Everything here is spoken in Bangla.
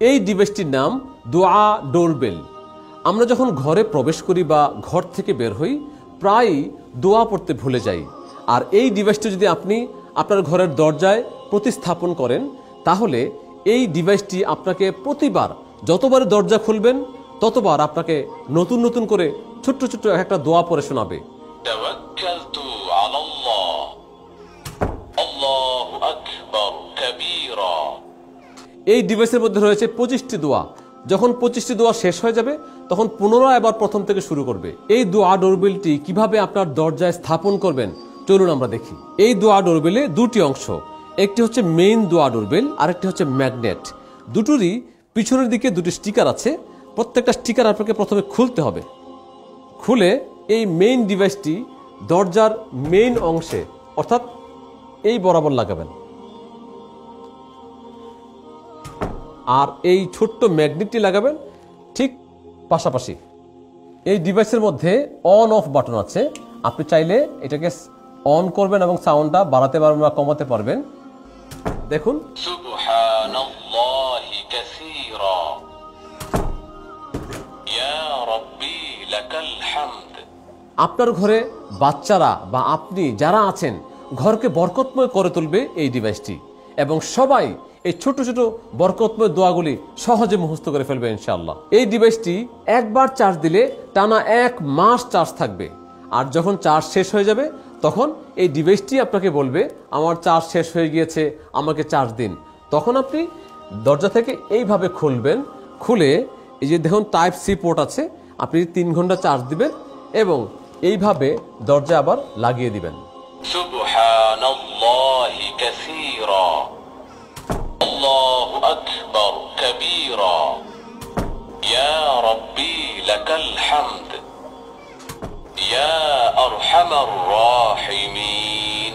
এই ডিভাইসটির নাম দোয়া ডোরবেল। আমরা যখন ঘরে প্রবেশ করি বা ঘর থেকে বের হই প্রায়ই দোয়া পড়তে ভুলে যাই। আর এই ডিভাইসটি যদি আপনি আপনার ঘরের দরজায় প্রতিস্থাপন করেন তাহলে এই ডিভাইসটি আপনাকে প্রতিবার যতবার দরজা খুলবেন ততবার আপনাকে নতুন নতুন করে ছোট্ট ছোট্ট একটা দোয়া পড়ে শোনাবে। তাওয়াক্কালতু আলাল্লাহ, আল্লাহু আকবার কাবীরা। এই ডিভাইসের মধ্যে রয়েছে 25টি দোয়া। যখন 25টি দোয়া শেষ হয়ে যাবে তখন পুনরায় আবার প্রথম থেকে শুরু করবে। এই দোয়া ডোরবেলটি কিভাবে আপনার দরজায় স্থাপন করবেন চলুন আমরা দেখি। এই দোয়া ডোরবেলে দুটি অংশ, একটি হচ্ছে মেইন দোয়া ডোরবেল আর একটি হচ্ছে ম্যাগনেট। দুটোরই পিছনের দিকে দুটি স্টিকার আছে। প্রত্যেকটা স্টিকার আপনাকে প্রথমে খুলতে হবে। খুলে এই মেইন ডিভাইসটি দরজার মেইন অংশে অর্থাৎ এই বরাবর লাগাবেন। আর এই ছোট্ট ম্যাগনেটটি লাগাবেন ঠিক পাশাপাশি। এই ডিভাইসের মধ্যে অন অফ বাটন আছে। আপনি চাইলে এটাকে অন করবেন এবং সাউন্ডটা বাড়াতে পারবেন বা কমাতে পারবেন। দেখুন, সুবহানাল্লাহি কাসীরা, ইয়া রাব্বি লাকাল হামদ। আপনার ঘরে বাচ্চারা বা আপনি যারা আছেন ঘরকে বরকতময় করে তুলবে এই ডিভাইসটি, এবং সবাই এই ছোট ছোট বরকতময় দোয়াগুলি সহজে মুখস্থ করে ফেলবে ইনশাআল্লাহ। এই ডিভাইসটি একবার চার্জ দিলে টানা 1 মাস চার্জ থাকবে। আর যখন চার্জ শেষ হয়ে যাবে তখন এই ডিভাইসটি আপনাকে বলবে আমার চার্জ শেষ হয়ে গিয়েছে, আমাকে চার্জ দিন। তখন আপনি দরজা থেকে এইভাবে খুলবেন। খুলে এই যে দেখুন টাইপ সি পোর্ট আছে, আপনি 3 ঘন্টা চার্জ দিবেন এবং এইভাবে দরজা আবার লাগিয়ে দিবেন। সুবহানাল্লাহি কাসীরা, আল্লাহু আকবার কাবীরা, ইয়া রাব্বি লাকাল হামদ, ইয়া আরহামার রাহিমিন।